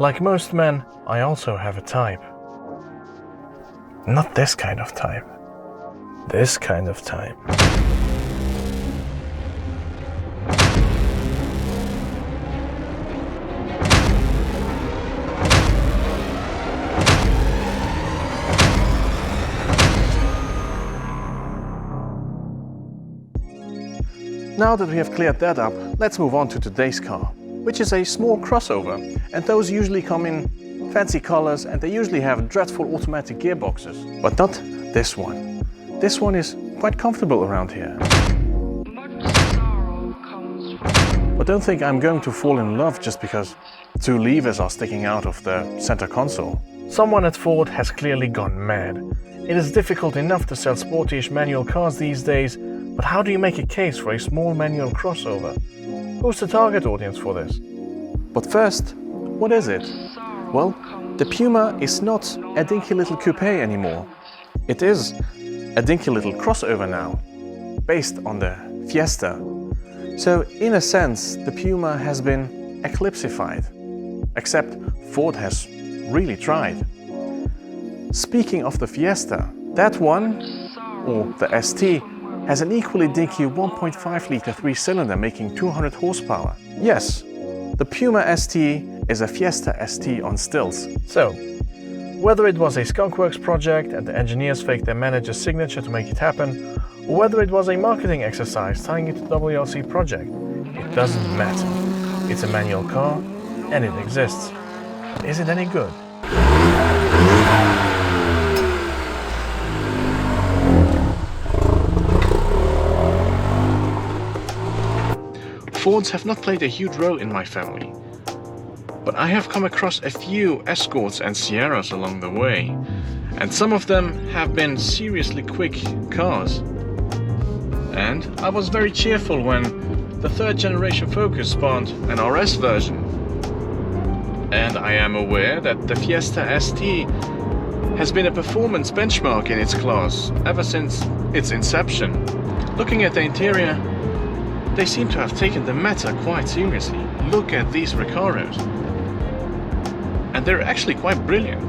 Like most men, I also have a type. Not this kind of type. This kind of type. Now that we have cleared that up, let's move on to today's car, which is a small crossover, and those usually come in fancy colors and they usually have dreadful automatic gearboxes. But not this one. This one is quite comfortable around here. But don't think I'm going to fall in love just because two levers are sticking out of the center console. Someone at Ford has clearly gone mad. It is difficult enough to sell sportish manual cars these days, but how do you make a case for a small manual crossover? Who's the target audience for this? But first, what is it? Well, the Puma is not a dinky little coupe anymore. It is a dinky little crossover now, based on the Fiesta. So in a sense, the Puma has been eclipsified, except Ford has really tried. Speaking of the Fiesta, that one, or the ST, has an equally dinky 1.5 litre 3-cylinder making 200 horsepower. Yes, the Puma ST is a Fiesta ST on stilts. So, whether it was a skunkworks project and the engineers faked their manager's signature to make it happen, or whether it was a marketing exercise tying it to the WRC project, it doesn't matter. It's a manual car and it exists. But is it any good? Fords have not played a huge role in my family, but I have come across a few Escorts and Sierras along the way, and some of them have been seriously quick cars. And I was very cheerful when the third generation Focus spawned an RS version. And I am aware that the Fiesta ST has been a performance benchmark in its class ever since its inception. Looking at the interior, they seem to have taken the matter quite seriously. Look at these Recaros. And they're actually quite brilliant.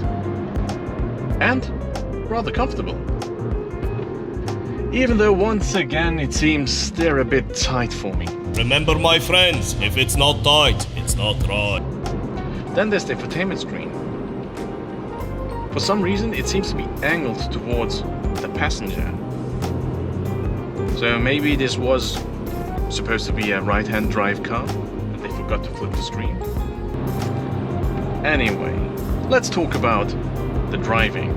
And rather comfortable. Even though once again it seems they're a bit tight for me. Remember my friends, if it's not tight, it's not right. Then there's the infotainment screen. For some reason it seems to be angled towards the passenger. So maybe this was supposed to be a right-hand drive car, and they forgot to flip the screen. Anyway, let's talk about the driving,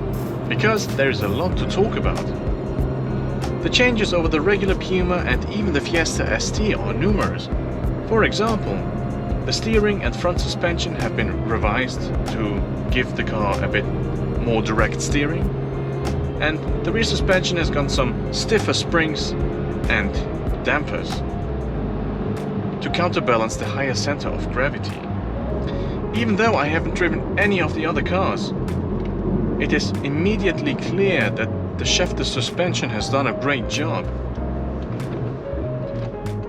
because there's a lot to talk about. The changes over the regular Puma and even the Fiesta ST are numerous. For example, the steering and front suspension have been revised to give the car a bit more direct steering, and the rear suspension has got some stiffer springs and dampers to counterbalance the higher center of gravity. Even though I haven't driven any of the other cars, it is immediately clear that the shafted suspension has done a great job.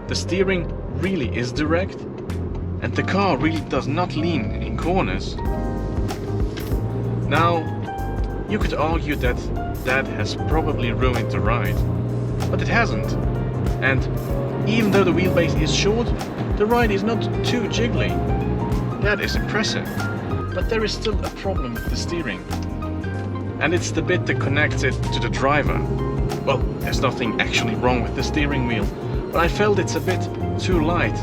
The steering really is direct, and the car really does not lean in corners. Now, you could argue that that has probably ruined the ride, but it hasn't. And even though the wheelbase is short, the ride is not too jiggly. That is impressive. But there is still a problem with the steering. And it's the bit that connects it to the driver. Well, there's nothing actually wrong with the steering wheel, but I felt it's a bit too light,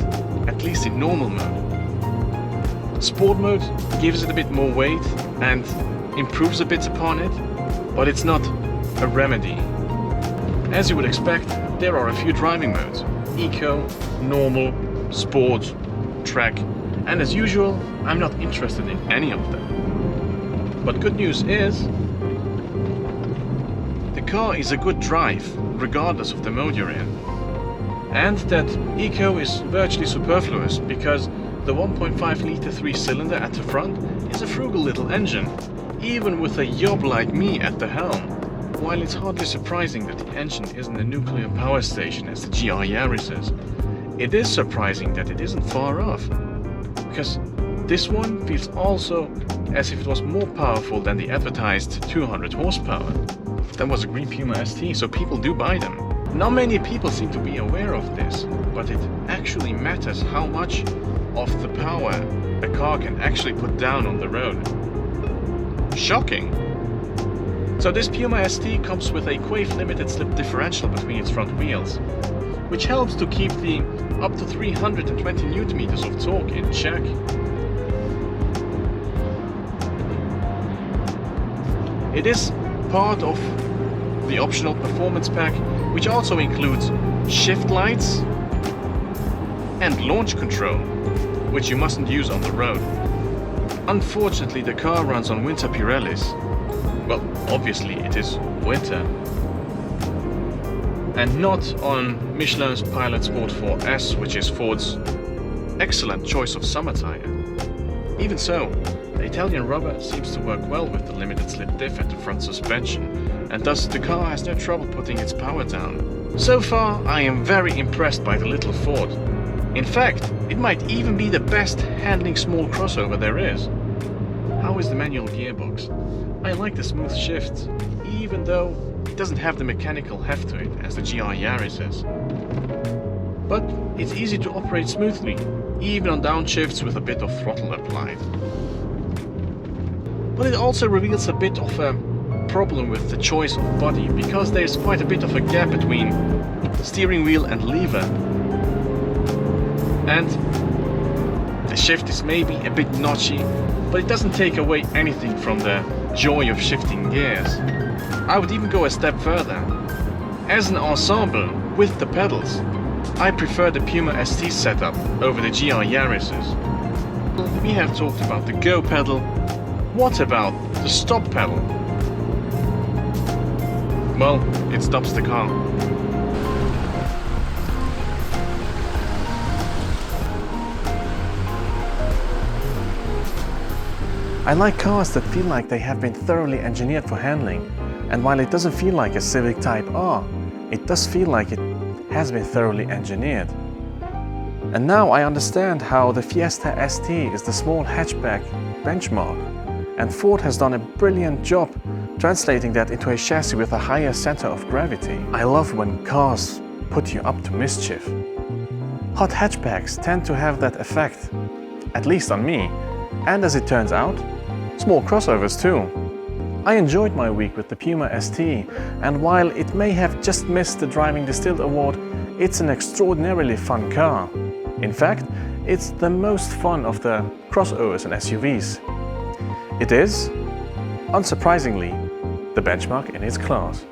at least in normal mode. Sport mode gives it a bit more weight and improves a bit upon it, but it's not a remedy. As you would expect, there are a few driving modes: Eco, Normal, Sport, Track, and as usual, I'm not interested in any of them. But good news is, the car is a good drive, regardless of the mode you're in. And that Eco is virtually superfluous, because the 1.5 litre 3-cylinder at the front is a frugal little engine, even with a yob like me at the helm. While it's hardly surprising that the engine isn't a nuclear power station as the GR Yaris is, it is surprising that it isn't far off, because this one feels also as if it was more powerful than the advertised 200 horsepower. That was a green Puma ST, so people do buy them. Not many people seem to be aware of this, but it actually matters how much of the power a car can actually put down on the road. Shocking! So this Puma ST comes with a Quaife limited slip differential between its front wheels, which helps to keep the up to 320 Nm of torque in check. It is part of the optional performance pack, which also includes shift lights and launch control, which you mustn't use on the road. Unfortunately, the car runs on winter Pirellis. Well, obviously it is winter. And not on Michelin's Pilot Sport 4S, which is Ford's excellent choice of summer tire. Even so, the Italian rubber seems to work well with the limited slip diff and the front suspension, and thus the car has no trouble putting its power down. So far, I am very impressed by the little Ford. In fact, it might even be the best handling small crossover there is. How is the manual gearbox? I like the smooth shifts, even though it doesn't have the mechanical heft to it as the GR Yaris is. But it's easy to operate smoothly, even on downshifts with a bit of throttle applied. But it also reveals a bit of a problem with the choice of body, because there's quite a bit of a gap between steering wheel and lever. And the shift is maybe a bit notchy, but it doesn't take away anything from the joy of shifting gears. I would even go a step further. As an ensemble with the pedals, I prefer the Puma ST setup over the GR Yaris's. We have talked about the go pedal. What about the stop pedal? Well, it stops the car. I like cars that feel like they have been thoroughly engineered for handling, and while it doesn't feel like a Civic Type R, it does feel like it has been thoroughly engineered. And now I understand how the Fiesta ST is the small hatchback benchmark, and Ford has done a brilliant job translating that into a chassis with a higher center of gravity. I love when cars put you up to mischief. Hot hatchbacks tend to have that effect, at least on me. And as it turns out, small crossovers too. I enjoyed my week with the Puma ST, and while it may have just missed the Driving Distilled award, it's an extraordinarily fun car. In fact, it's the most fun of the crossovers and SUVs. It is, unsurprisingly, the benchmark in its class.